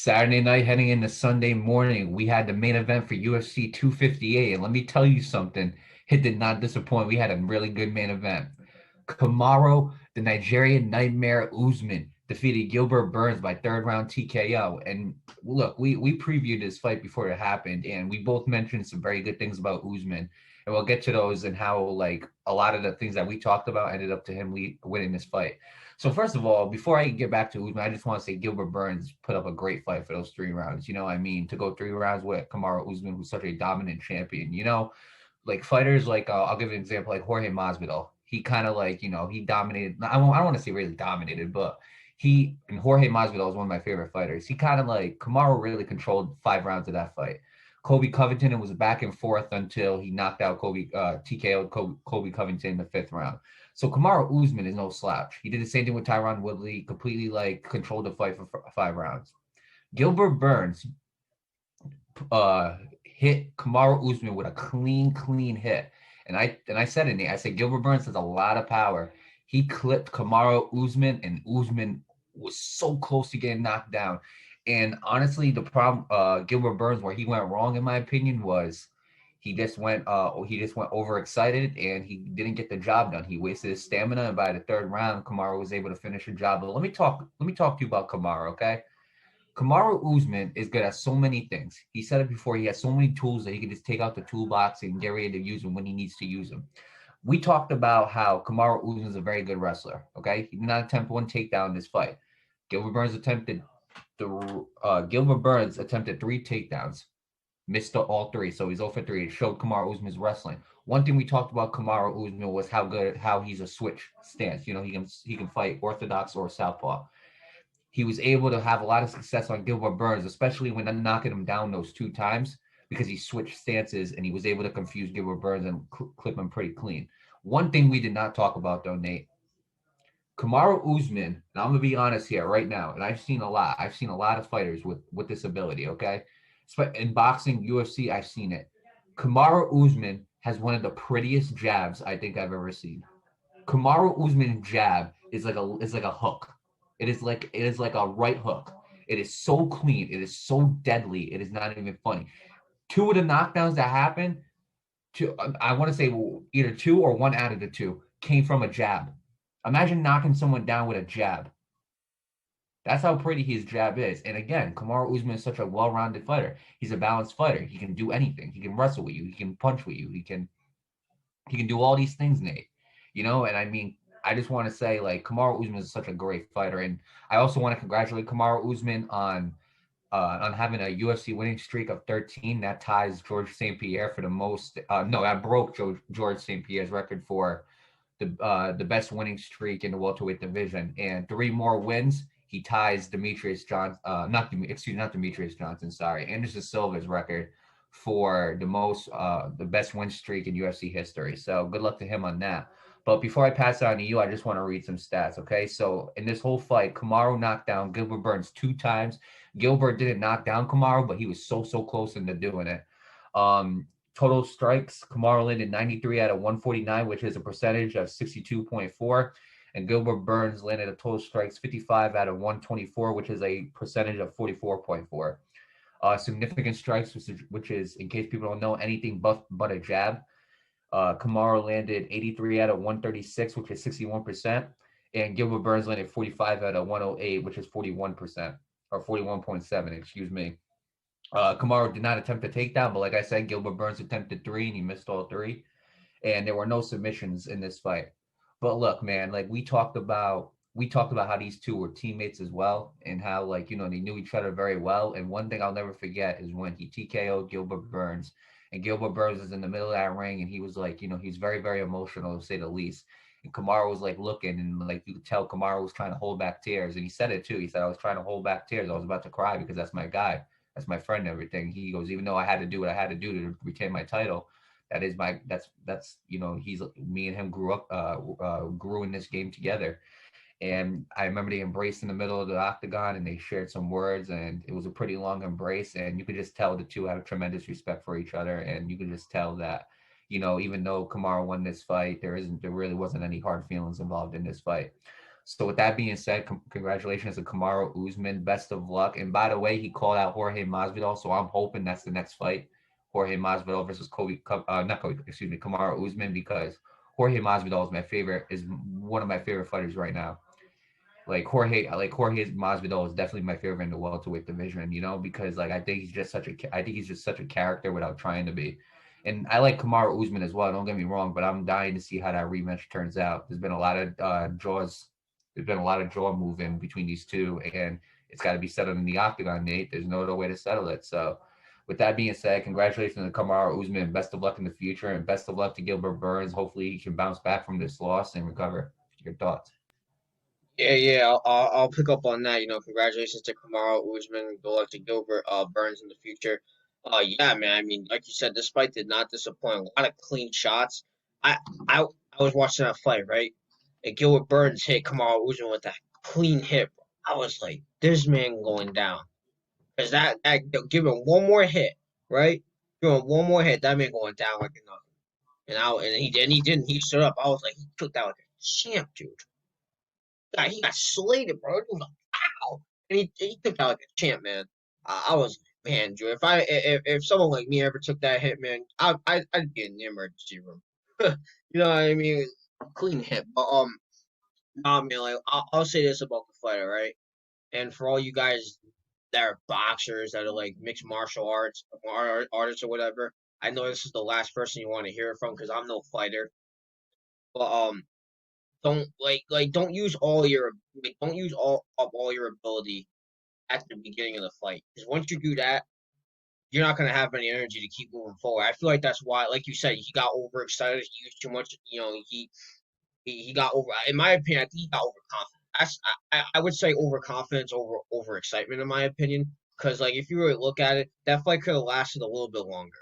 Saturday night heading into Sunday morning, we had the main event for UFC 258. And let me tell you something, it did not disappoint. We had a really good main event. Kamaru, the Nigerian Nightmare Usman, defeated Gilbert Burns by third round TKO. And look, we previewed this fight before it happened, and we both mentioned some very good things about Usman. And we'll get to those and how like a lot of the things that we talked about ended up to him winning this fight. So first of all, before I get back to Usman, I just want to say Gilbert Burns put up a great fight for those 3 rounds. You know what I mean? To go 3 rounds with Kamaru Usman, who's such a dominant champion. Like fighters like I'll give an example like Jorge Masvidal. He kind of like he dominated. I don't want to say really dominated, but he and Jorge Masvidal is one of my favorite fighters. He kind of like Kamaru really controlled 5 rounds of that fight. Kobe Covington, it was back and forth until he knocked out TKO'd Kobe Covington in the 5th round. So Kamaru Usman is no slouch. He did the same thing with Tyron Woodley, completely like controlled the fight for 5 rounds. Gilbert Burns hit Kamaru Usman with a clean hit. And I said in there, I said Gilbert Burns has a lot of power. He clipped Kamaru Usman, and Usman was so close to getting knocked down. And honestly, the problem Gilbert Burns where he went wrong, in my opinion, was he just went overexcited and he didn't get the job done. He wasted his stamina, and by the 3rd round, Kamaru was able to finish the job. But let me talk to you about Kamaru, okay? Kamaru Usman is good at so many things. He said it before. He has so many tools that he can just take out the toolbox and get ready to use them when he needs to use them. We talked about how Kamaru Usman is a very good wrestler. Okay, he did not attempt one takedown in this fight. Gilbert Burns attempted Gilbert Burns attempted 3 takedowns, missed all 3, so he's 0 for 3. It showed Kamaru Usman's wrestling. One thing we talked about Kamaru Usman was how he's a switch stance. He can fight orthodox or southpaw. He was able to have a lot of success on Gilbert Burns, especially when knocking him down those 2 times because he switched stances and he was able to confuse Gilbert Burns and clip him pretty clean. One thing we did not talk about though, Nate, Kamaru Usman, and I'm gonna be honest here right now, and I've seen a lot. I've seen a lot of fighters with this ability. Okay, in boxing, UFC, I've seen it. Kamaru Usman has one of the prettiest jabs I think I've ever seen. Kamaru Usman's jab is like a hook. It is like a right hook. It is so clean. It is so deadly. It is not even funny. 2 of the knockdowns that happened, I want to say either 2 or 1 out of the 2 came from a jab. Imagine knocking someone down with a jab. That's how pretty his jab is. And again, Kamaru Usman is such a well-rounded fighter. He's a balanced fighter. He can do anything. He can wrestle with you. He can punch with you. He can do all these things, Nate. And I mean, I just want to say, like, Kamaru Usman is such a great fighter, and I also want to congratulate Kamaru Usman on having a UFC winning streak of 13. That ties George St. Pierre for the most. No, that broke George St. Pierre's record for the best winning streak in the welterweight division, and 3 more wins. He ties Demetrius Johnson, not Demetrius Johnson, sorry, Anderson Silva's record for the best win streak in UFC history. So good luck to him on that. But before I pass it on to you, I just want to read some stats, okay? So in this whole fight, Kamaru knocked down Gilbert Burns 2 times. Gilbert didn't knock down Kamaru, but he was so close into doing it. Total strikes, Kamaru landed 93 out of 149, which is a percentage of 62.4. And Gilbert Burns landed a total strikes 55 out of 124, which is a percentage of 44.4. Significant strikes, which is, in case people don't know, anything but a jab. Kamaru landed 83 out of 136, which is 61%. And Gilbert Burns landed 45 out of 108, which is 41%, or 41.7, excuse me. Kamaru did not attempt a takedown, but like I said, Gilbert Burns attempted 3 and he missed all 3. And there were no submissions in this fight. But look, man, like we talked about how these 2 were teammates as well, and how they knew each other very well. And one thing I'll never forget is when he TKO'd Gilbert Burns, and Gilbert Burns is in the middle of that ring, and he was like, he's very, very emotional to say the least. And Kamaru was like looking, and like you could tell Kamaru was trying to hold back tears, and he said it too. He said, "I was trying to hold back tears. I was about to cry because that's my guy, that's my friend, and everything." He goes, "Even though I had to do what I had to do to retain my title, that's he's me and him grew in this game together." And I remember they embraced in the middle of the octagon and they shared some words, and it was a pretty long embrace, and you could just tell the 2 have tremendous respect for each other. And you could just tell that even though Kamaru won this fight, there really wasn't any hard feelings involved in this fight. So with that being said, congratulations to Kamaru Usman. Best of luck. And by the way, he called out Jorge Masvidal, so I'm hoping that's the next fight. Jorge Masvidal versus Kamaru Usman, because Jorge Masvidal is one of my favorite fighters right now. Jorge Masvidal is definitely my favorite in the welterweight division, because like I think he's just such a character without trying to be. And I like Kamaru Usman as well, don't get me wrong, but I'm dying to see how that rematch turns out. There's been a lot of jaw moving between these two, and it's got to be settled in the octagon, Nate. There's no other way to settle it. So with that being said, congratulations to Kamaru Usman. Best of luck in the future, and best of luck to Gilbert Burns. Hopefully he can bounce back from this loss and recover. Your thoughts? Yeah. I'll pick up on that. Congratulations to Kamaru Usman and good luck to Gilbert Burns in the future. Yeah, man. I mean, like you said, this fight did not disappoint. A lot of clean shots. I I I was watching that fight, right? And Gilbert Burns hit Kamaru Usman with that clean hit. I was like, this man going down. Because that give him one more hit, right? Give him one more hit, that man going down like nothing. And he didn't. He stood up. I was like, he took that like a champ, dude. He got slated, bro. It was like, ow. And he took that like a champ, man. I was like, man, Drew. If someone like me ever took that hit, man, I'd be in the emergency room. You know what I mean? Clean hit, but nah, man. Like I'll say this about the fighter, right? And for all you guys that are boxers that are like mixed martial arts artists or whatever, I know this is the last person you want to hear from because I'm no fighter. But don't use don't use all your ability at the beginning of the fight because once you do that, you're not gonna have any energy to keep moving forward. I feel like that's why, like you said, he got overexcited. He used too much. He got over. In my opinion, I think he got overconfident. I would say overconfidence over overexcitement in my opinion. Because like if you really look at it, that fight could have lasted a little bit longer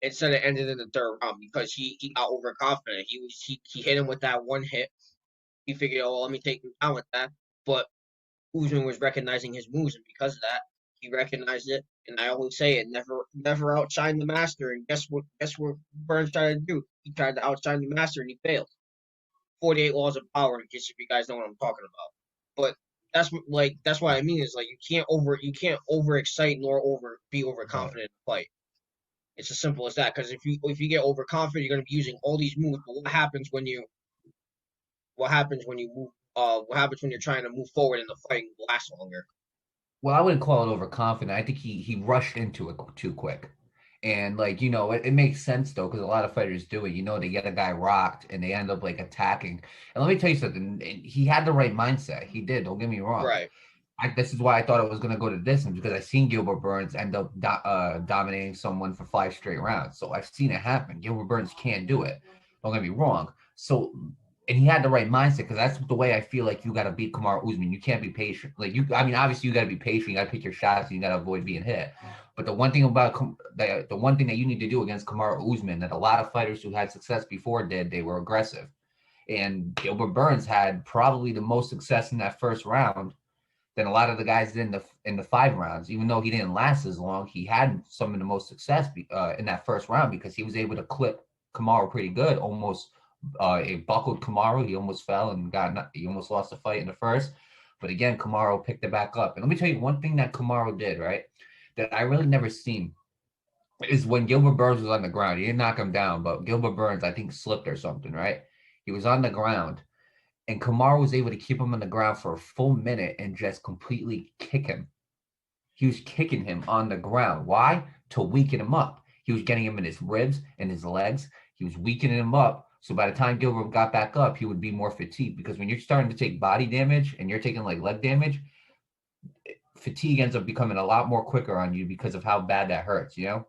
instead of ended in the third round because he got overconfident. He hit him with that one hit. He figured, oh, let me take him down with that. But Usman was recognizing his moves, and because of that, he recognized it. And I always say it: never outshine the master. And guess what? Guess what Burns tried to do? He tried to outshine the master, and he failed. 48 laws of power, in case if you guys know what I'm talking about. But that's what I mean is like you can't overexcite nor be Right. overconfident in the fight. It's as simple as that. Because if you get overconfident, you're gonna be using all these moves. But what happens when you move? What happens when you're trying to move forward and the fight lasts longer? Well, I wouldn't call it overconfident. I think he rushed into it too quick. And like, it makes sense though, because a lot of fighters do it. They get a guy rocked and they end up like attacking. And let me tell you something, he had the right mindset. He did, don't get me wrong. Right. This is why I thought it was going to go to distance, because I seen Gilbert Burns end up dominating someone for 5 straight rounds. So I've seen it happen. Gilbert Burns can't do it. Don't get me wrong. So, and he had the right mindset, because that's the way I feel like you got to beat Kamaru Usman. You can't be patient. I mean, obviously you got to be patient. You got to pick your shots, and you got to avoid being hit. But the one thing that you need to do against Kamaru Usman that a lot of fighters who had success before did, they were aggressive. And Gilbert Burns had probably the most success in that first round than a lot of the guys did in the 5 rounds. Even though he didn't last as long, he had some of the most success in that first round, because he was able to clip Kamaru pretty good. Almost it buckled Kamaru. He almost fell and he almost lost the fight in the first. But again, Kamaru picked it back up. And let me tell you one thing that Kamaru did, right, that I really never seen, is when Gilbert Burns was on the ground. He didn't knock him down, but Gilbert Burns, I think, slipped or something, right? He was on the ground, and Kamaru was able to keep him on the ground for a full minute and just completely kick him. He was kicking him on the ground. Why? To weaken him up. He was getting him in his ribs and his legs. He was weakening him up. So by the time Gilbert got back up, he would be more fatigued. Because when you're starting to take body damage and you're taking like leg damage, fatigue ends up becoming a lot more quicker on you because of how bad that hurts. You're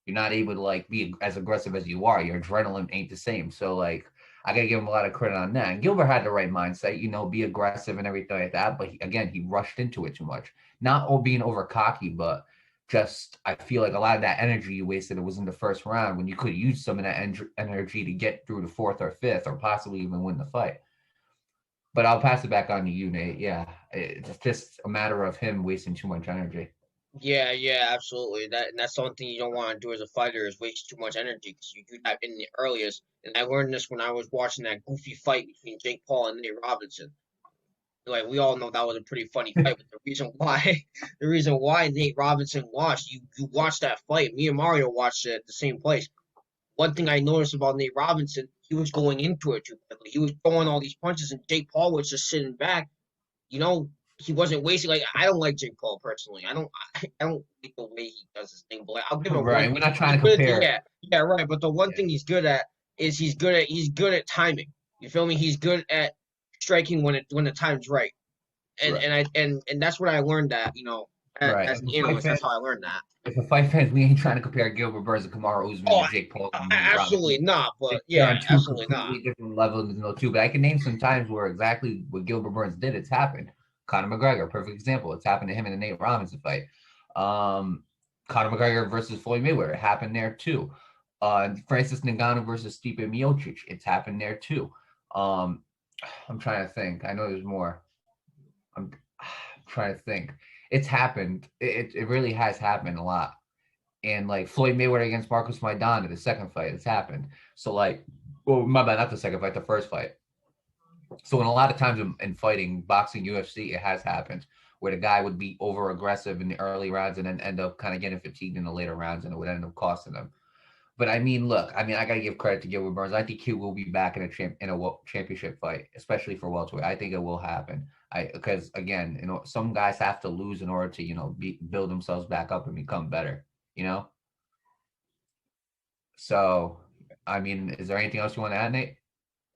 not able to like be as aggressive as you are. Your adrenaline ain't the same. So like I gotta give him a lot of credit on that. And Gilbert had the right mindset, be aggressive and everything like that. But again, he rushed into it too much. Not all being over cocky, but just I feel like a lot of that energy you wasted, it was in the first round when you could use some of that energy to get through the fourth or fifth, or possibly even win the fight. But I'll pass it back on to you, Nate. Yeah, it's just a matter of him wasting too much energy. Yeah, yeah, absolutely. That's the one thing you don't want to do as a fighter is waste too much energy because you do that in the earliest. And I learned this when I was watching that goofy fight between Jake Paul and Nate Robinson. Like we all know that was a pretty funny fight, but the reason why the reason why Nate Robinson lost, you watched that fight. Me and Mario watched it at the same place. One thing I noticed about Nate Robinson, he was going into it too quickly. He was throwing all these punches, and Jake Paul was just sitting back. You know, he wasn't wasting. Like I don't like Jake Paul personally. I don't like the way he does his thing. But like, I'll give him one Right. We're thing. not He's trying to good. compare. Yeah, yeah, right. But the one Yeah. thing he's good at is he's good at timing. You feel me? He's good at striking when the time's right. And Right. and that's what I learned that Right. as an analyst. That's how I learned that. If a fight fans, we ain't trying to compare Gilbert Burns and Kamaru Usman Oh, to Jake Paul and Nate absolutely Robinson. not. But They're yeah, on two absolutely not. completely different levels, you know, too. But I can name some times where exactly what Gilbert Burns did. It's happened. Conor McGregor, perfect example. It's happened to him in the Nate Robinson fight. Um, Conor McGregor versus Floyd Mayweather. It happened there too. Francis Ngannou versus Stipe Miocic. It's happened there too. Um, I'm trying to think. I know there's more. I'm trying to think. It's happened. It really has happened a lot. And like Floyd Mayweather against Marcus Maidana, the second fight, it's happened. So like, well, my bad, not the second fight, the first fight. So in a lot of times in fighting, boxing, UFC, it has happened where the guy would be over aggressive in the early rounds and then end up kind of getting fatigued in the later rounds, and it would end up costing them. But I mean, look, I mean, I gotta give credit to Gilbert Burns. I think he will be back in a championship fight, especially for welterweight. I think it will happen. I because again, you know, some guys have to lose in order to build themselves back up and become better. You know, so I mean, is there anything else you want to add, Nate?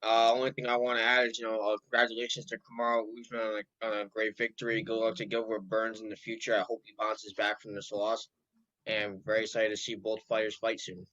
Only thing I want to add is, congratulations to Kamaru Usman on a great victory. Good luck to Gilbert Burns in the future. I hope he bounces back from this loss. And very excited to see both fighters fight soon.